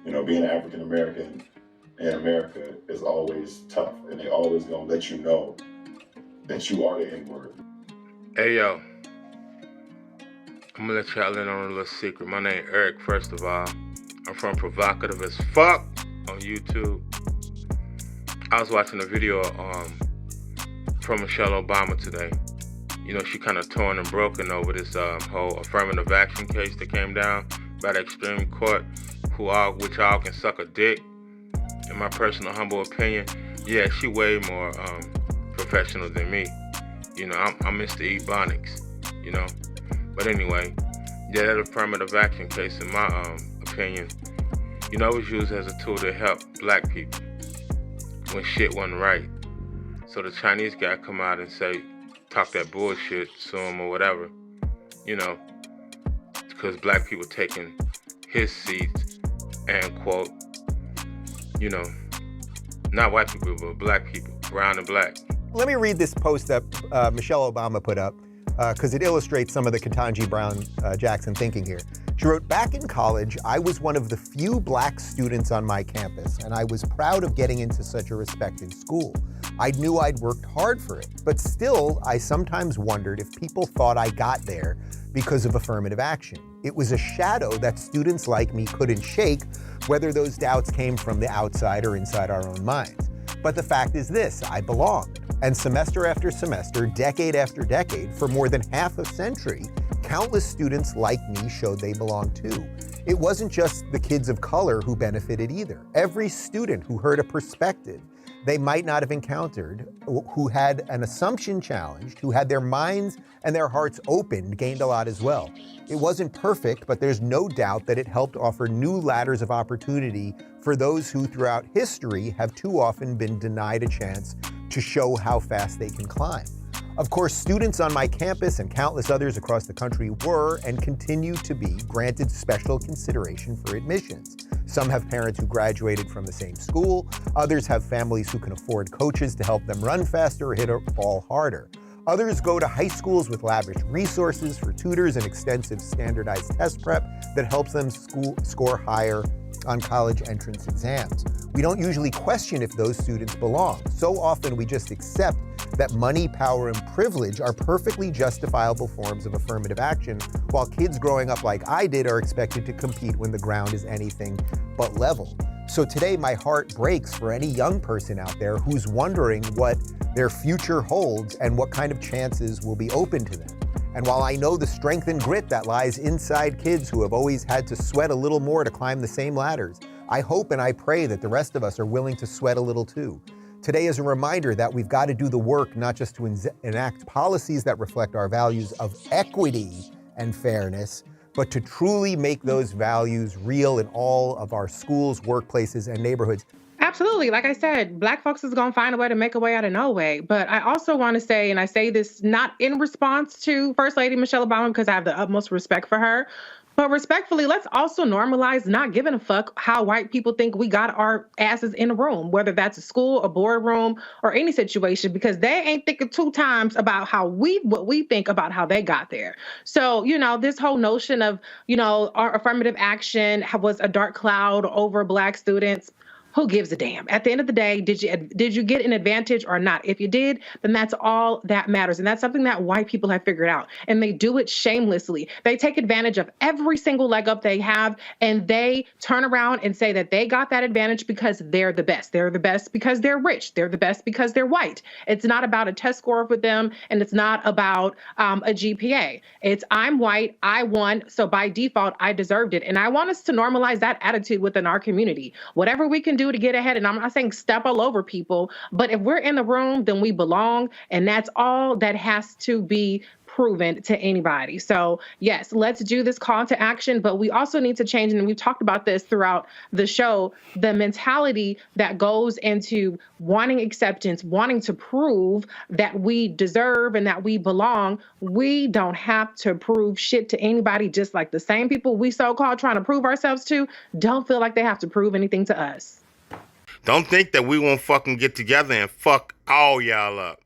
You know, being African American in America is always tough, and they always gonna let you know that you are the N-word. Hey yo, I'm gonna let y'all in on a little secret. My name Eric, first of all. I'm from Provocative as Fuck on YouTube. I was watching a video from Michelle Obama today. You know, she kind of torn and broken over this whole affirmative action case that came down by the extreme court, which all can suck a dick. In my personal humble opinion, yeah, she way more professional than me. You know, I'm Mr. Ebonics, you know. But anyway, yeah, that affirmative action case, in my opinion, you know, was used as a tool to help black people when shit wasn't right. So the Chinese guy come out and say, talk that bullshit, sue him or whatever, you know, because black people taking his seats and quote, you know, not white people, but black people, brown and black. Let me read this post that Michelle Obama put up because it illustrates some of the Ketanji Brown Jackson thinking here. She wrote, back in college, I was one of the few black students on my campus, and I was proud of getting into such a respected school. I knew I'd worked hard for it, but still, I sometimes wondered if people thought I got there because of affirmative action. It was a shadow that students like me couldn't shake, whether those doubts came from the outside or inside our own minds. But the fact is this, I belonged. And semester after semester, decade after decade, for more than half a century, countless students like me showed they belonged too. It wasn't just the kids of color who benefited either. Every student who heard a perspective they might not have encountered, who had an assumption challenged, who had their minds and their hearts opened, gained a lot as well. It wasn't perfect, but there's no doubt that it helped offer new ladders of opportunity for those who throughout history have too often been denied a chance to show how fast they can climb. Of course, students on my campus and countless others across the country were and continue to be granted special consideration for admissions. Some have parents who graduated from the same school. Others have families who can afford coaches to help them run faster or hit a ball harder. Others go to high schools with lavish resources for tutors and extensive standardized test prep that helps them score higher on college entrance exams. We don't usually question if those students belong. So often we just accept that money, power, and privilege are perfectly justifiable forms of affirmative action, while kids growing up like I did are expected to compete when the ground is anything but level. So today my heart breaks for any young person out there who's wondering what their future holds and what kind of chances will be open to them. And while I know the strength and grit that lies inside kids who have always had to sweat a little more to climb the same ladders, I hope and I pray that the rest of us are willing to sweat a little too. Today is a reminder that we've got to do the work not just to enact policies that reflect our values of equity and fairness, but to truly make those values real in all of our schools, workplaces, and neighborhoods. Absolutely. Like I said, black folks is going to find a way to make a way out of no way. But I also want to say, and I say this not in response to First Lady Michelle Obama, because I have the utmost respect for her, but respectfully, let's also normalize not giving a fuck how white people think we got our asses in a room, whether that's a school, a boardroom, or any situation, because they ain't thinking two times about what we think about how they got there. So, you know, this whole notion of, you know, our affirmative action was a dark cloud over black students. Who gives a damn? At the end of the day, did you get an advantage or not? If you did, then that's all that matters. And that's something that white people have figured out. And they do it shamelessly. They take advantage of every single leg up they have, and they turn around and say that they got that advantage because they're the best. They're the best because they're rich. They're the best because they're white. It's not about a test score with them, and it's not about a GPA. It's I'm white, I won, so by default, I deserved it. And I want us to normalize that attitude within our community. Whatever we can do to get ahead, and I'm not saying step all over people, but if we're in the room, then we belong, and that's all that has to be proven to anybody. So yes, let's do this call to action, but we also need to change, and we've talked about this throughout the show, the mentality that goes into wanting acceptance, wanting to prove that we deserve and that we belong. We don't have to prove shit to anybody, just like the same people we so-called trying to prove ourselves to don't feel like they have to prove anything to us. Don't think that we won't fucking get together and fuck all y'all up.